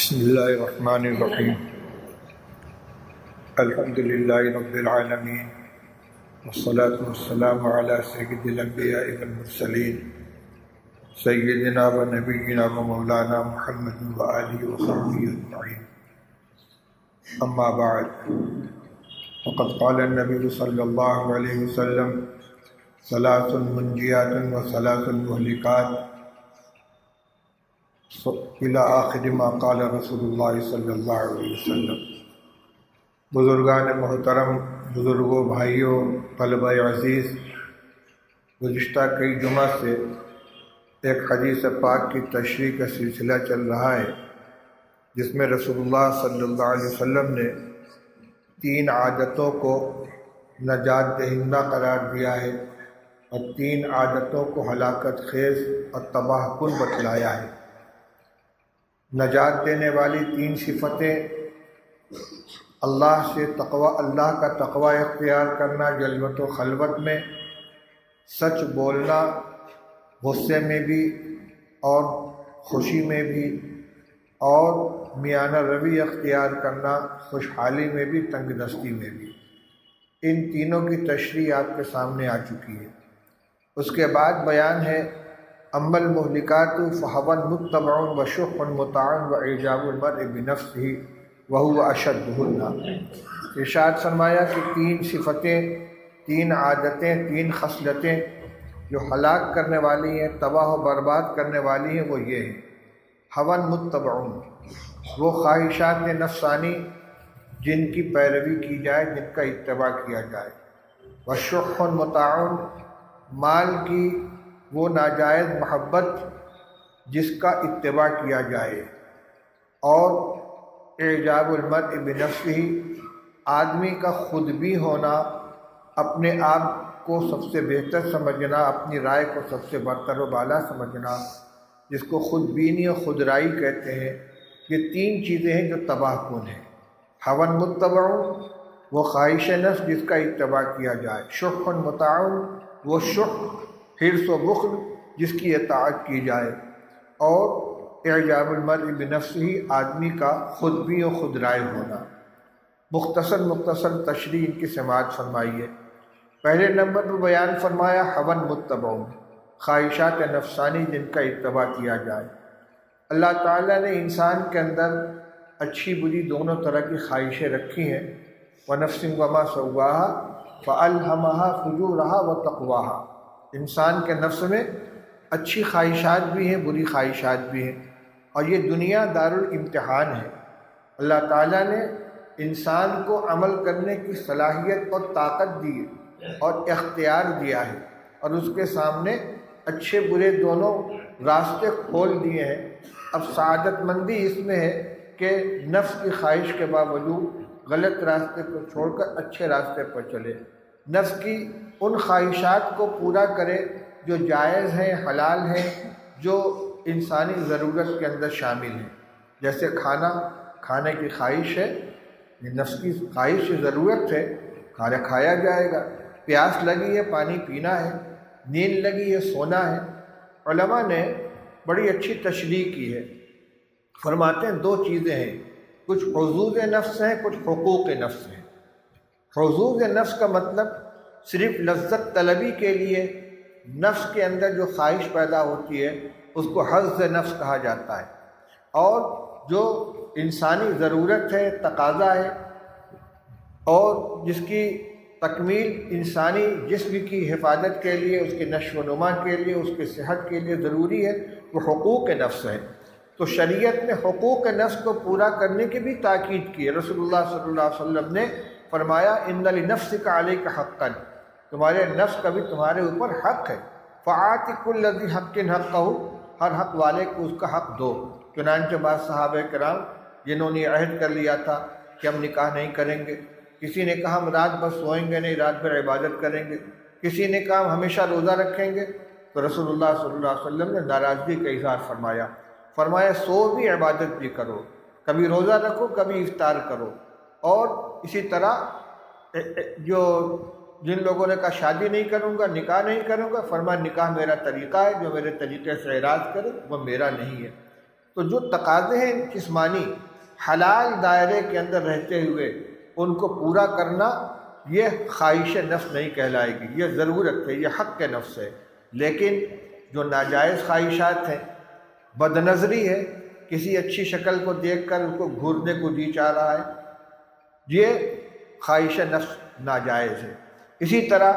بسم اللہ الرحمن الرحیم الحمد للہ رب العالمین والصلاة والسلام علی سید الانبیاء والمرسلین سیدنا و نبینا و مولانا محمد و آلہ و صحبہ اجمعین اما بعد فقد قال النبی صلی اللہ علیہ وسلم ثلاث منجیات و ثلاث مہلکات الى آخر ما قال رسول اللہ صلی اللہ علیہ وسلم۔ بزرگان محترم، بزرگوں، بھائیوں، طلبہ عزیز، گزشتہ کئی جمعہ سے ایک حدیث پاک کی تشریح کا سلسلہ چل رہا ہے، جس میں رسول اللہ صلی اللہ علیہ وسلم نے 3 عادتوں کو نجات دہندہ قرار دیا ہے اور 3 عادتوں کو ہلاکت خیز اور تباہ کن بتلایا ہے۔ نجات دینے والی 3 صفتیں: اللہ سے تقوی، اللہ کا تقوی اختیار کرنا جلوت و خلوت میں، سچ بولنا غصے میں بھی اور خوشی میں بھی، اور میانہ روی اختیار کرنا خوشحالی میں بھی تنگ دستی میں بھی۔ ان تینوں کی تشریح آپ کے سامنے آ چکی ہے۔ اس کے بعد بیان ہے اما المہلکات فہوى متبع وشح مطاع واعجاب المرء بنفسہ وهو اشدہن۔ ارشاد فرمایا کہ 3 صفتیں، 3 عادتیں، 3 خصلتیں جو ہلاک کرنے والی ہیں، تباہ و برباد کرنے والی ہیں، وہ یہ ہیں: ہوا متبع، وہ خواہشات نفسانی جن کی پیروی کی جائے، جن کا اتباع کیا جائے، وشح مطاع، مال کی وہ ناجائز محبت جس کا اتباع کیا جائے، اور اعجاب المرء بنفسہ، آدمی کا خود بھی ہونا، اپنے آپ کو سب سے بہتر سمجھنا، اپنی رائے کو سب سے برتر و بالا سمجھنا، جس کو خود بینی اور خود رائی کہتے ہیں۔ یہ 3 چیزیں ہیں جو تباہ کن ہیں۔ ہوا متبع، وہ خواہش نفس جس کا اتباع کیا جائے، شح مطاع، وہ شح، حرص و بخل جس کی اطاعت کی جائے، اور اعجاب المرء بنفسہ، آدمی کا خود بھی و خود رائے ہونا۔ مختصر تشریح ان کی سماعت فرمائیے۔ پہلے نمبر پر بیان فرمایا ہوا متبع، خواہشات نفسانی جن کا اتباع کیا جائے۔ اللہ تعالیٰ نے انسان کے اندر اچھی بری دونوں طرح کی خواہشیں رکھی ہیں۔ وَنَفْسٍ وَمَا سَوَّاهَا فَأَلْهَمَهَا فُجُورَهَا وَتَقْوَاهَا۔ انسان کے نفس میں اچھی خواہشات بھی ہیں، بری خواہشات بھی ہیں، اور یہ دنیا دارالامتحان ہے۔ اللہ تعالیٰ نے انسان کو عمل کرنے کی صلاحیت اور طاقت دی اور اختیار دیا ہے، اور اس کے سامنے اچھے برے دونوں راستے کھول دیے ہیں۔ اب سعادت مندی اس میں ہے کہ نفس کی خواہش کے باوجود غلط راستے کو چھوڑ کر اچھے راستے پر چلے، نفس کی ان خواہشات کو پورا کرے جو جائز ہیں، حلال ہیں، جو انسانی ضرورت کے اندر شامل ہیں۔ جیسے کھانے کی خواہش ہے، یہ نفس کی خواہش ضرورت ہے، کھانا کھایا جائے گا۔ پیاس لگی ہے، پانی پینا ہے۔ نیند لگی ہے، سونا ہے۔ علماء نے بڑی اچھی تشریح کی ہے، فرماتے ہیں 2 چیزیں ہیں، کچھ حظوظ نفس ہیں، کچھ حقوق نفس ہیں۔ حظوظ نفس کا مطلب صرف لذت طلبی کے لیے نفس کے اندر جو خواہش پیدا ہوتی ہے اس کو حظ نفس کہا جاتا ہے، اور جو انسانی ضرورت ہے، تقاضا ہے، اور جس کی تکمیل انسانی جسم کی حفاظت کے لیے، اس کے نشو و نما کے لیے، اس کے صحت کے لیے ضروری ہے، وہ حقوق نفس ہے۔ تو شریعت نے حقوق نفس کو پورا کرنے کی بھی تاکید کی ہے۔ رسول اللہ صلی اللہ علیہ وسلم نے فرمایا ان لنفسک علیک حقا، تمہارے نفس کا بھی تمہارے اوپر حق ہے۔ فآت کل ذی حق حقہ، ہر حق والے کو اس کا حق دو۔ چنانچہ بعض صحابہ کرام جنہوں نے عہد کر لیا تھا کہ ہم نکاح نہیں کریں گے، کسی نے کہا ہم رات بھر سوئیں گے نہیں، رات بھر عبادت کریں گے، کسی نے کہا ہم ہمیشہ روزہ رکھیں گے، تو رسول اللہ صلی اللہ علیہ وسلم نے ناراضگی کا اظہار فرمایا سو بھی عبادت بھی کرو، کبھی روزہ رکھو، کبھی افطار کرو۔ اور اسی طرح جن لوگوں نے کہا شادی نہیں کروں گا، نکاح نہیں کروں گا، فرمایا نکاح میرا طریقہ ہے، جو میرے طریقے سے اعراض کرے وہ میرا نہیں ہے۔ تو جو تقاضے ہیں جسمانی حلال دائرے کے اندر رہتے ہوئے ان کو پورا کرنا، یہ خواہش نفس نہیں کہلائے گی، یہ ضرورت ہے، یہ حق کے نفس ہے۔ لیکن جو ناجائز خواہشات ہیں، بد نظری ہے، کسی اچھی شکل کو دیکھ کر اس کو گھورنے کو جی چاہ رہا ہے، یہ خواہش نفس ناجائز ہے۔ اسی طرح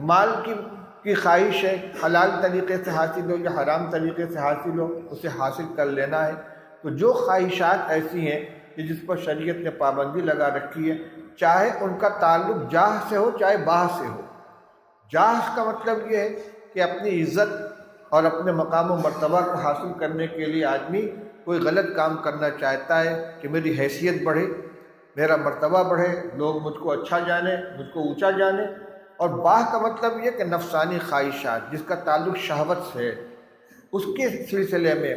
مال کی خواہش ہے، حلال طریقے سے حاصل ہو یا حرام طریقے سے حاصل ہو، اسے حاصل کر لینا ہے۔ تو جو خواہشات ایسی ہیں کہ جس پر شریعت نے پابندی لگا رکھی ہے، چاہے ان کا تعلق جاہ سے ہو چاہے باہ سے ہو۔ جاہ کا مطلب یہ ہے کہ اپنی عزت اور اپنے مقام و مرتبہ کو حاصل کرنے کے لیے آدمی کوئی غلط کام کرنا چاہتا ہے کہ میری حیثیت بڑھے، میرا مرتبہ بڑھے، لوگ مجھ کو اچھا جانے، مجھ کو اونچا جانے۔ اور باہ کا مطلب یہ کہ نفسانی خواہشات جس کا تعلق شہوت سے ہے، اس کے سلسلے میں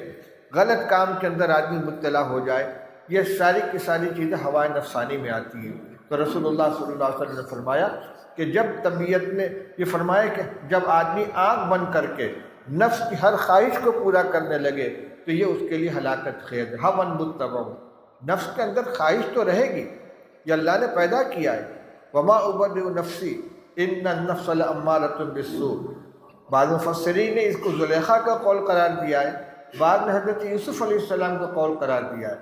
غلط کام کے اندر آدمی مبتلا ہو جائے، یہ ساری کی ساری چیزیں ہوائے نفسانی میں آتی ہیں۔ تو رسول اللہ صلی اللہ علیہ وسلم نے فرمایا کہ جب طبیعت نے یہ فرمایا کہ جب آدمی آنکھ بند کر کے نفس کی ہر خواہش کو پورا کرنے لگے تو یہ اس کے لیے ہلاکت خیز ہے۔ ہوا متبع، نفس کے اندر خواہش تو رہے گی، یہ اللہ نے پیدا کیا ہے۔ وما ابرئ نفسی ان النفس لامارۃ بالسوء، بعض مفسرین نے اس کو زلیخا کا قول قرار دیا ہے، بعد میں حضرت یوسف علیہ السلام کا قول قرار دیا ہے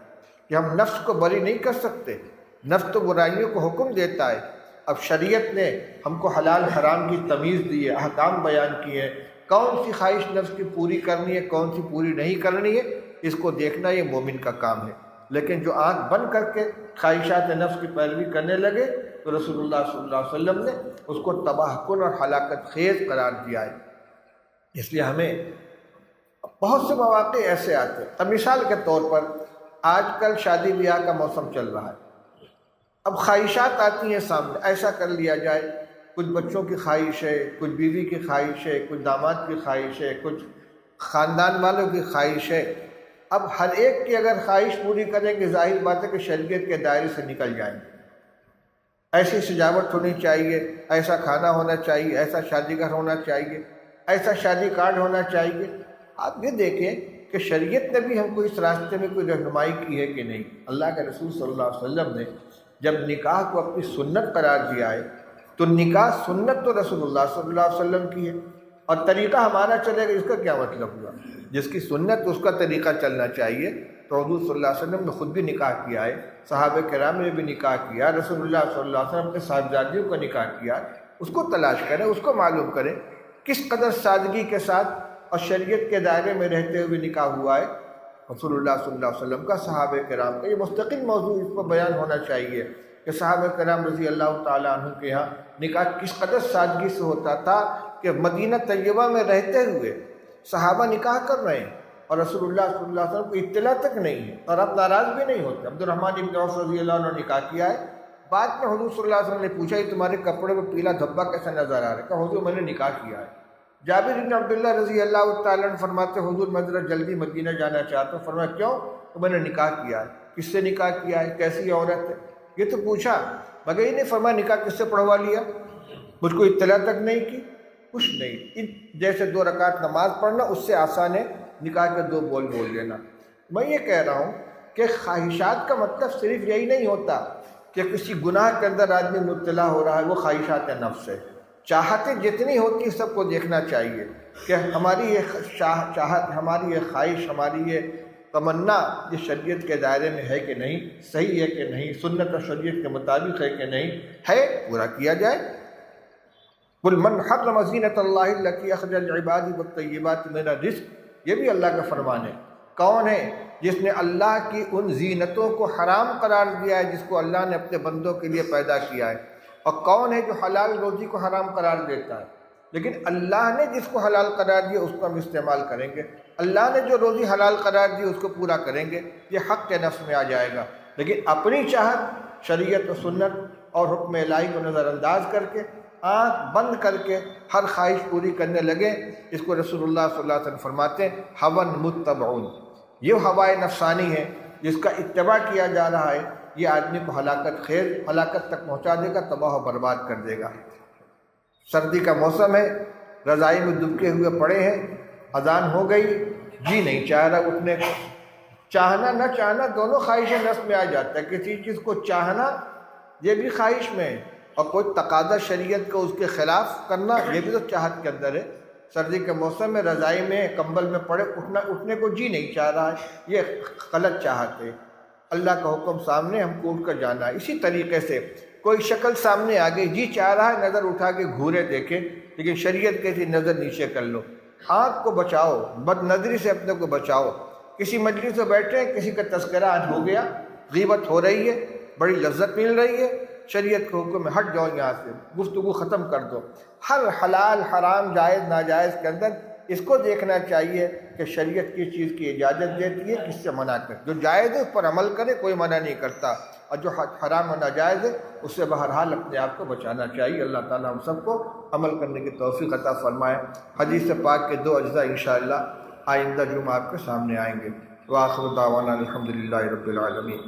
کہ ہم نفس کو بری نہیں کر سکتے، نفس تو برائیوں کو حکم دیتا ہے۔ اب شریعت نے ہم کو حلال حرام کی تمیز دی ہے، احکام بیان کیے ہیں، کون سی خواہش نفس کی پوری کرنی ہے، کون سی پوری نہیں کرنی ہے، اس کو دیکھنا یہ مومن کا کام ہے۔ لیکن جو آنکھ بند کر کے خواہشات نفس کی پیروی کرنے لگے تو رسول اللہ صلی اللہ علیہ وسلم نے اس کو تباہ کن اور ہلاکت خیز قرار دیا ہے۔ اس لیے ہمیں بہت سے مواقع ایسے آتے ہیں۔ اب مثال کے طور پر آج کل شادی بیاہ کا موسم چل رہا ہے، اب خواہشات آتی ہیں سامنے، ایسا کر لیا جائے، کچھ بچوں کی خواہش ہے، کچھ بیوی کی خواہش ہے، کچھ داماد کی خواہش ہے، کچھ خاندان والوں کی خواہش ہے۔ اب ہر ایک کی اگر خواہش پوری کریں گے، ظاہر بات ہے کہ شریعت کے دائرے سے نکل جائیں گے۔ ایسی سجاوٹ ہونی چاہیے، ایسا کھانا ہونا چاہیے، ایسا شادی گھر ہونا چاہیے، ایسا شادی کارڈ ہونا چاہیے۔ آپ یہ دیکھیں کہ شریعت نے بھی ہم کو اس راستے میں کوئی رہنمائی کی ہے کہ نہیں۔ اللہ کے رسول صلی اللہ علیہ وسلم نے جب نکاح کو اپنی سنت قرار دیا ہے تو نکاح سنت تو رسول اللہ صلی اللہ علیہ وسلم کی ہے، اور طریقہ ہمارا چلے گا، اس کا کیا مطلب ہوا؟ جس کی سنت اس کا طریقہ چلنا چاہیے۔ تو حضور صلی اللہ علیہ وسلم نے خود بھی نکاح کیا ہے، صحابہ کرام نے بھی نکاح کیا، رسول اللہ صلی اللہ علیہ وسلم کے صاحبزادیوں کا نکاح کیا۔ اس کو تلاش کریں، اس کو معلوم کریں کس قدر سادگی کے ساتھ اور شریعت کے دائرے میں رہتے ہوئے نکاح ہوا ہے رسول اللہ صلی اللہ علیہ وسلم کا، صحابہ کرام کا۔ یہ مستقل موضوع اس پر بیان ہونا چاہیے کہ صحابہ کرام رضی اللہ تعالیٰ عنہ کے یہاں نکاح کس قدر سادگی سے ہوتا تھا کہ مدینہ طیبہ میں رہتے ہوئے صحابہ نکاح کر رہے ہیں اور رسول اللہ صلی اللہ علیہ وسلم کو اطلاع تک نہیں ہے، اور اب ناراض بھی نہیں ہوتے۔ عبد الرحمن بن عوف رضی اللہ عنہ نے نکاح کیا ہے، بعد میں حضور صلی اللہ علیہ وسلم نے پوچھا یہ تمہارے کپڑے میں پیلا دھبا کیسا نظر آ رہا ہے؟ کہا حضور میں نے نکاح کیا ہے۔ جابر بن عبداللہ رضی اللہ تعالیٰ عنہ فرماتے حضور میں ذرا جلدی مدینہ جانا چاہتا ہوں۔ فرمایا کیوں؟ تو میں نے نکاح کیا ہے۔ کس سے نکاح کیا ہے؟ کیسی عورت ہے؟ یہ تو پوچھا، مگر یہ نہیں فرمایا نکاح کس سے پڑھوا لیا، مجھ کو اطلاع تک نہیں کی، کچھ نہیں۔ جیسے 2 رکعت نماز پڑھنا اس سے آسان ہے نکاح کے 2 بول بول دینا۔ میں یہ کہہ رہا ہوں کہ خواہشات کا مطلب صرف یہی نہیں ہوتا کہ کسی گناہ کے اندر آدمی مبتلا ہو رہا ہے، وہ خواہشات نفس ہے۔ چاہتیں جتنی ہوتی سب کو دیکھنا چاہیے کہ ہماری یہ چاہت، ہماری یہ خواہش، ہماری یہ تمنا یہ شریعت کے دائرے میں ہے کہ نہیں، صحیح ہے کہ نہیں، سنت اور شریعت کے مطابق ہے کہ نہیں، ہے پورا کیا جائے۔ قل من حرم زینۃ اللہ التی اخرج لعبادہ والطیبات من الرزق، یہ بھی اللہ کا فرمان ہے۔ کون ہے جس نے اللہ کی ان زینتوں کو حرام قرار دیا ہے جس کو اللہ نے اپنے بندوں کے لیے پیدا کیا ہے، اور کون ہے جو حلال روزی کو حرام قرار دیتا ہے؟ لیکن اللہ نے جس کو حلال قرار دیا اس کو ہم استعمال کریں گے، اللہ نے جو روزی حلال قرار دی اس کو پورا کریں گے، یہ حق کے نفس میں آ جائے گا۔ لیکن اپنی چاہت، شریعت و سنت اور حکم الہی کو نظر انداز کر کے، آنکھ بند کر کے ہر خواہش پوری کرنے لگے، اس کو رسول اللہ صلی اللہ علیہ وسلم فرماتے ہیں ہوا متبعون، یہ ہوائے نفسانی ہے جس کا اتباع کیا جا رہا ہے، یہ آدمی کو ہلاکت تک پہنچا دے گا، تباہ و برباد کر دے گا۔ سردی کا موسم ہے، رضائی میں دبکے ہوئے پڑے ہیں، اذان ہو گئی، جی نہیں چاہ رہا اٹھنے کو، چاہنا نہ چاہنا دونوں خواہش نفس میں آ جاتا ہے. کسی چیز کو چاہنا یہ بھی خواہش میں ہے، اور کوئی تقاضا شریعت کو اس کے خلاف کرنا یہ بھی تو چاہت کے اندر ہے. سردی کے موسم میں رضائی میں کمبل میں پڑے اٹھنے کو جی نہیں چاہ رہا ہے، یہ غلط چاہت ہے. اللہ کا حکم سامنے ہم کو اٹھ کر جانا ہے. اسی طریقے سے کوئی شکل سامنے آ گئی، جی چاہ رہا ہے نظر اٹھا کے گھورے دیکھے، لیکن شریعت کہتی نظر نیچے کر لو. آنکھ کو بچاؤ، بد نظری سے اپنے کو بچاؤ. کسی مجلس میں بیٹھے ہیں، کسی کا تذکرہ آج ہو گیا، غیبت ہو رہی ہے، بڑی لذت مل رہی ہے، شریعت کے حکم میں ہٹ جاؤ، یہاں سے گفتگو ختم کر دو. ہر حلال حرام جائز ناجائز کے اندر اس کو دیکھنا چاہیے کہ شریعت کس چیز کی اجازت دیتی ہے، کس سے منع کرے. جو جائز ہے اس پر عمل کرے، کوئی منع نہیں کرتا، اور جو حرام و ناجائز ہے اس سے بہرحال اپنے آپ کو بچانا چاہیے. اللہ تعالی ہم سب کو عمل کرنے کی توفیق عطا فرمائے. حدیث پاک کے 2 اجزاء انشاءاللہ آئندہ جمعہ آپ کے سامنے آئیں گے. وآخر دعوانا الحمدللہ رب العالمین.